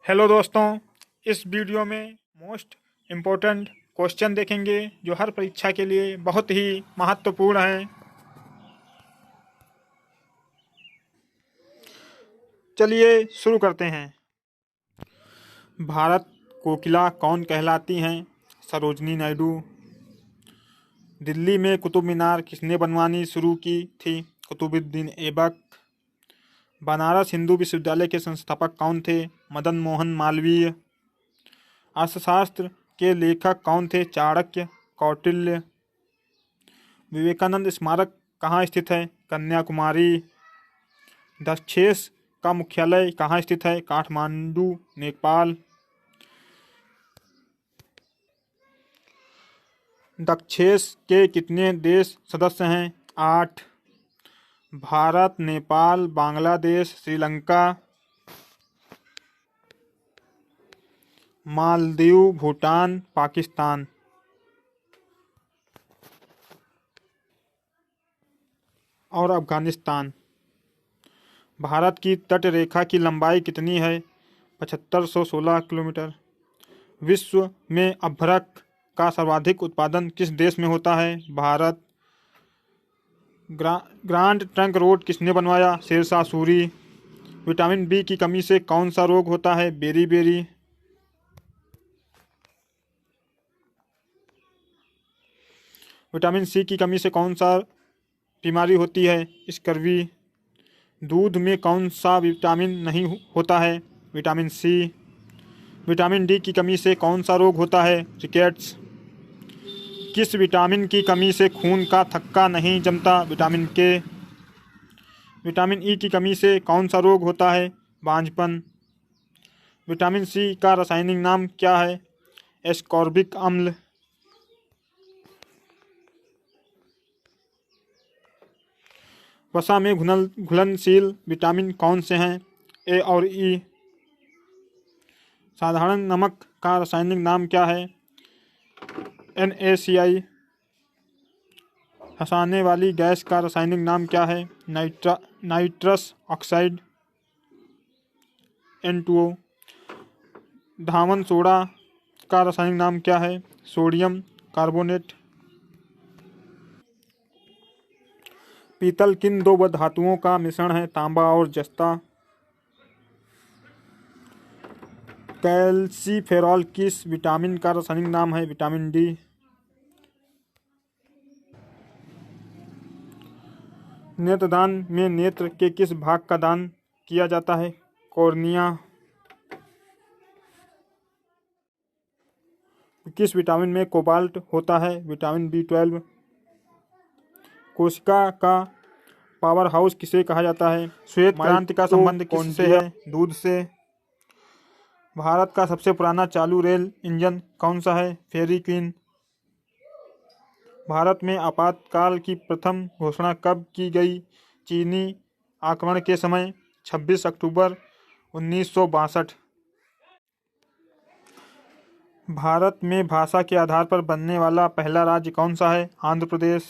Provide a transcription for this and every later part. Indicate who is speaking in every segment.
Speaker 1: Hello दोस्तों, इस video में मोस्ट इम्पोर्टेंट क्वेश्चन देखेंगे जो हर परीक्षा के लिए बहुत ही महत्वपूर्ण है। चलिए शुरू करते हैं। भारत कोकिला कौन कहलाती हैं? सरोजनी नायडू। दिल्ली में कुतुब मीनार किसने बनवानी शुरू की थी? कुतुबुद्दीन ऐबक। बनारस हिंदू विश्वविद्यालय के संस्थापक कौन थे? मदन मोहन मालवीय। अर्थशास्त्र के लेखक कौन थे? चाणक्य, कौटिल्य। विवेकानंद स्मारक कहाँ स्थित है? कन्याकुमारी। दक्षेस का मुख्यालय कहाँ स्थित है? काठमांडू, नेपाल। दक्षेस के कितने देश सदस्य हैं? 8। भारत, नेपाल, बांग्लादेश, श्रीलंका, मालदीव, भूटान, पाकिस्तान। और अफगानिस्तान। भारत की तट रेखा की लंबाई कितनी है? 7516 किलोमीटर। विश्व में अभ्रक का सर्वाधिक उत्पादन किस देश में होता है? भारत। ग्रांड ट्रंक रोड किसने बनवाया? शेरशाह सूरी। विटामिन बी की कमी से कौन सा रोग होता है? बेरी। विटामिन सी की कमी से कौन सा बीमारी होती है? स्कर्वी। दूध में कौन सा विटामिन नहीं होता है? Vitamin C. विटामिन डी की कमी से कौन सा रोग होता है? रिकेट्स। किस विटामिन की कमी से खून का थक्का नहीं जमता? विटामिन के। विटामिन ई की कमी से कौन सा रोग होता है? बांझपन। विटामिन सी का रासायनिक नाम क्या है? एस्कॉर्बिक अम्ल। वसा में घुलनशील विटामिन कौन से हैं? ए और ई। साधारण नमक का रासायनिक नाम क्या है? NaCl। हंसाने वाली गैस का रासायनिक नाम क्या है? Nitrous oxide, N2O। धावन सोडा का रासायनिक नाम क्या है? Sodium carbonate. पीतल किन दो धातुओं का मिश्रण है? तांबा और जस्ता। कैल्सीफेरॉल किस विटामिन का रासायनिक नाम है? Vitamin D. नेत्रदान में नेत्र के किस भाग का दान किया जाता है? कॉर्निया। किस विटामिन में कोबाल्ट होता है? Vitamin B12। कोशिका का पावर हाउस किसे कहा जाता है? श्वेत क्रांति का संबंध किससे है? दूध से। भारत का सबसे पुराना चालू रेल इंजन कौन सा है? फेरी क्वीन। भारत में आपातकाल की प्रथम घोषणा कब की गई? चीनी आक्रमण के समय 26 अक्टूबर 1962। भारत में भाषा के आधार पर बनने वाला पहला राज्य कौन सा है? आंध्र प्रदेश।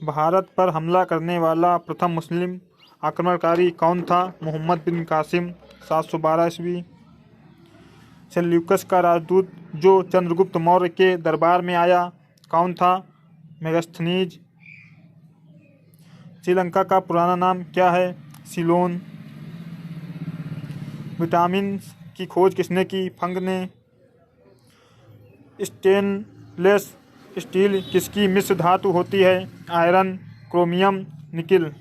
Speaker 1: भारत पर हमला करने वाला प्रथम मुस्लिम आक्रमणकारी कौन था? मोहम्मद बिन कासिम, 712 ईस्वी। सेल्यूकस का राजदूत जो चंद्रगुप्त मौर्य के दरबार में आया कौन था? मेगस्थनीज। श्रीलंका का पुराना नाम क्या है? सिलोन। विटामिन की खोज किसने की? फंग ने। स्टेनलेस स्टील किसकी मिश्र धातु होती है? Iron, chromium, nickel.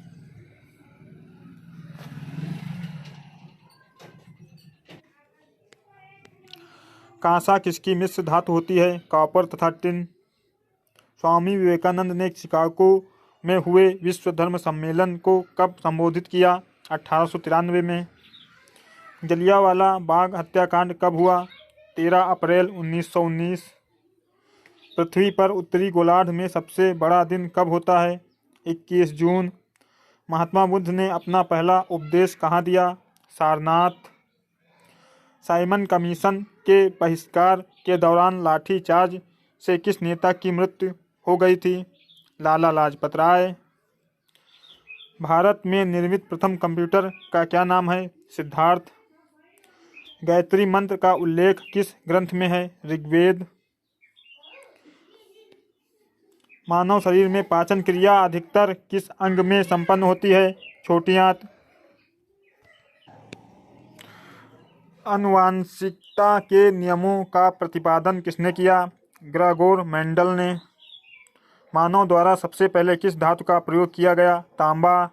Speaker 1: कांसा किसकी मिश्र धातु होती है? कॉपर तथा टिन। स्वामी विवेकानंद ने शिकागो में हुए विश्व धर्म सम्मेलन को कब संबोधित किया? 1893 में। जलियांवाला बाग हत्याकांड कब हुआ? 13 अप्रैल 1919। पृथ्वी पर उत्तरी गोलार्ध में सबसे बड़ा दिन कब होता है? 21 जून। महात्मा बुद्ध ने अपना पहला उपदेश कहाँ दिया? सारनाथ। साइमन कमीशन के बहिष्कार के दौरान लाठीचार्ज से किस नेता की मृत्यु हो गई थी? लाला लाजपत राय। भारत में निर्मित प्रथम कंप्यूटर का क्या नाम है? सिद्धार्थ। गायत्री मंत्र का उल्लेख किस ग्रंथ में है? ऋग्वेद। मानव शरीर में पाचन क्रिया अधिकतर किस अंग में संपन्न होती है? छोटी आंत। आनुवांशिकता के नियमों का प्रतिपादन किसने किया? ग्रेगोर मेंडल ने। मानव द्वारा सबसे पहले किस धातु का प्रयोग किया गया? तांबा।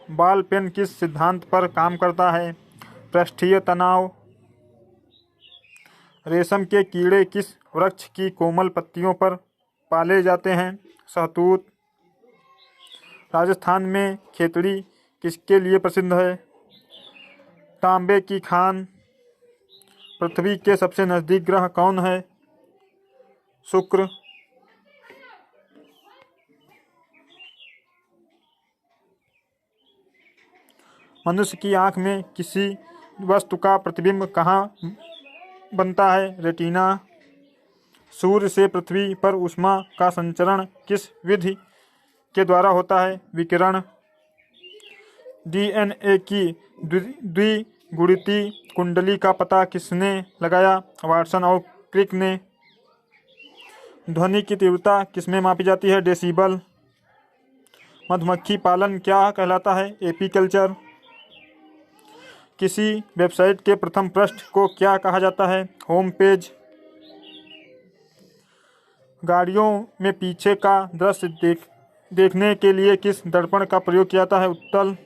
Speaker 1: बॉल पेन किस सिद्धांत पर काम करता है? पृष्ठीय तनाव। रेशम के कीड़े किस वृक्ष की कोमल पत्तियों पर पाले जाते हैं? शहतूत। राजस्थान में खेतड़ी किसके लिए प्रसिद्ध है? तांबे की खान। पृथ्वी के सबसे नजदीक ग्रह कौन है? शुक्र। मनुष्य की आंख में किसी वस्तु का प्रतिबिंब कहाँ बनता है? रेटिना। सूर्य से पृथ्वी पर ऊष्मा का संचरण किस विधि के द्वारा होता है? विकिरण। डीएनए की द्विगुणित कुंडली का पता किसने लगाया? वाटसन और क्रिक ने। ध्वनि की तीव्रता किसमें मापी जाती है? डेसिबल। मधुमक्खी पालन क्या कहलाता है? एपीकल्चर। किसी वेबसाइट के प्रथम पृष्ठ को क्या कहा जाता है? Home page. गाड़ियों में पीछे का दृश्य देखने के लिए किस दर्पण का प्रयोग किया जाता है? उत्तल।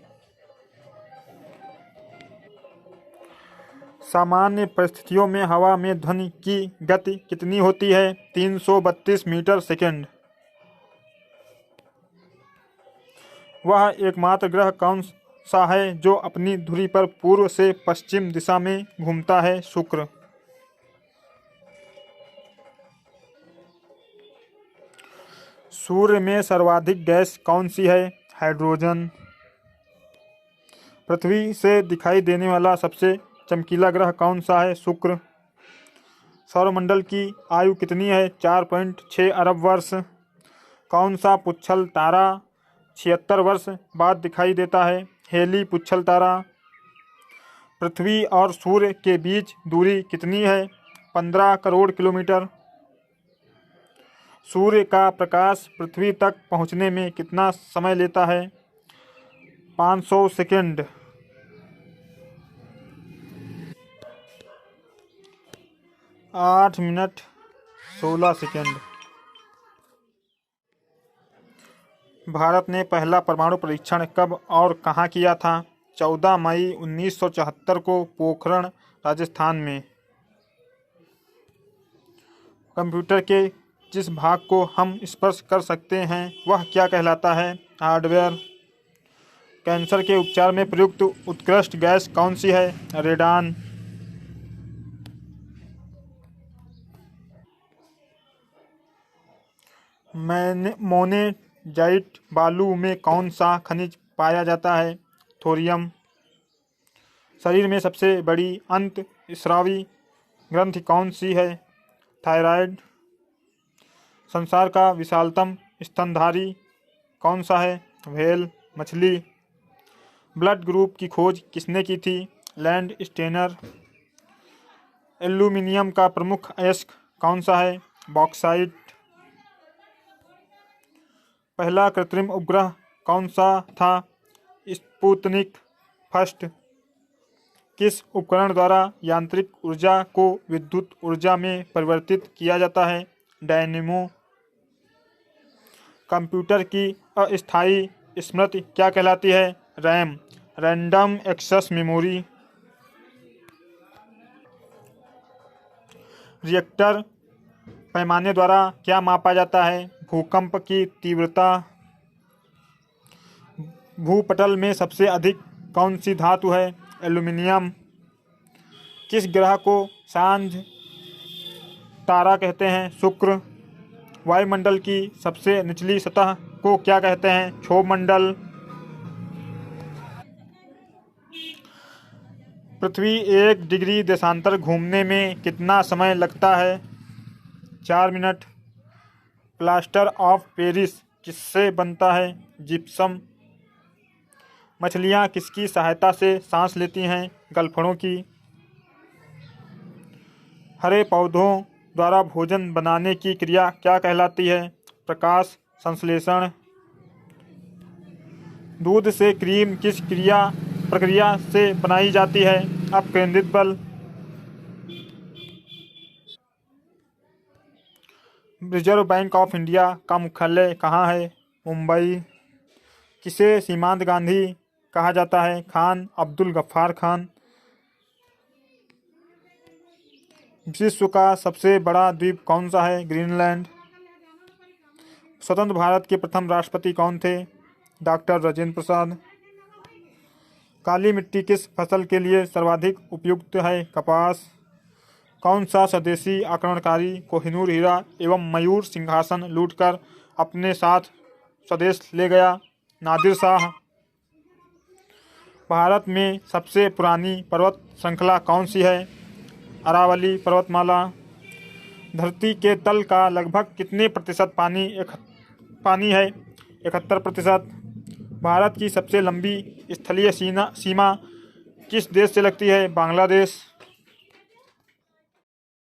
Speaker 1: सामान्य परिस्थितियों में हवा में ध्वनि की गति कितनी होती है? 332 मीटर सेकेंड। वह एकमात्र ग्रह कौन सा है जो अपनी धुरी पर पूर्व से पश्चिम दिशा में घूमता है? शुक्र। सूर्य में सर्वाधिक गैस कौन सी है? हाइड्रोजन। पृथ्वी से दिखाई देने वाला सबसे चमकीला ग्रह कौन सा है? शुक्र। सौरमंडल की आयु कितनी है? 4.6 अरब वर्ष। कौन सा पुच्छल तारा 76 वर्ष बाद दिखाई देता है? हेली पुच्छल तारा। पृथ्वी और सूर्य के बीच दूरी कितनी है? 15 करोड़ किलोमीटर। सूर्य का प्रकाश पृथ्वी तक पहुंचने में कितना समय लेता है? 500 सेकंड। आठ मिनट 16 सेकंड। भारत ने पहला परमाणु परीक्षण कब और कहाँ किया था? 14 मई 1974 को पोखरण, राजस्थान में। कंप्यूटर के जिस भाग को हम स्पर्श कर सकते हैं वह क्या कहलाता है? हार्डवेयर। कैंसर के उपचार में प्रयुक्त उत्कृष्ट गैस कौन सी है? रेडान। मोनेजाइट बालू में कौन सा खनिज पाया जाता है? थोरियम। शरीर में सबसे बड़ी अंतःस्रावी ग्रंथि कौन सी है? थायराइड। संसार का विशालतम स्तनधारी कौन सा है? व्हेल मछली। ब्लड ग्रुप की खोज किसने की थी? Land Steiner. एल्यूमीनियम का प्रमुख अयस्क कौन सा है? बॉक्साइट। पहला कृत्रिम उपग्रह कौन सा था? Sputnik first. किस उपकरण द्वारा यांत्रिक ऊर्जा को विद्युत ऊर्जा में परिवर्तित किया जाता है? डायनेमो। कंप्यूटर की अस्थायी स्मृति क्या कहलाती है? RAM, random access memory. Richter पैमाने द्वारा क्या मापा जाता है? भूकंप की तीव्रता। भूपटल में सबसे अधिक कौन सी धातु है? एल्यूमीनियम। किस ग्रह को सांझ तारा कहते हैं? शुक्र। वायुमंडल की सबसे निचली सतह को क्या कहते हैं? क्षोभमंडल। पृथ्वी 1 डिग्री देशांतर घूमने में कितना समय लगता है? 4 मिनट। प्लास्टर ऑफ पेरिस किससे बनता है? जिप्सम। मछलियाँ किसकी सहायता से सांस लेती हैं? गलफड़ों की। हरे पौधों द्वारा भोजन बनाने की क्रिया क्या कहलाती है? प्रकाश संश्लेषण। दूध से क्रीम किस प्रक्रिया से बनाई जाती है? अपकेंद्रित बल। रिजर्व बैंक ऑफ इंडिया का मुख्यालय कहाँ है? मुंबई। किसे सीमांत गांधी कहा जाता है? खान अब्दुल गफ्फार खान। विश्व का सबसे बड़ा द्वीप कौन सा है? ग्रीनलैंड। स्वतंत्र भारत के प्रथम राष्ट्रपति कौन थे? डॉक्टर राजेंद्र प्रसाद। काली मिट्टी किस फसल के लिए सर्वाधिक उपयुक्त है? कपास। कौन सा स्वदेशी आक्रमणकारी कोहिनूर हीरा एवं मयूर सिंहासन लूटकर अपने साथ स्वदेश ले गया? नादिर शाह। भारत में सबसे पुरानी पर्वत श्रृंखला कौन सी है? अरावली पर्वतमाला। धरती के तल का लगभग कितने प्रतिशत पानी है? 71%। भारत की सबसे लंबी स्थलीय सीमा किस देश से लगती है? बांग्लादेश।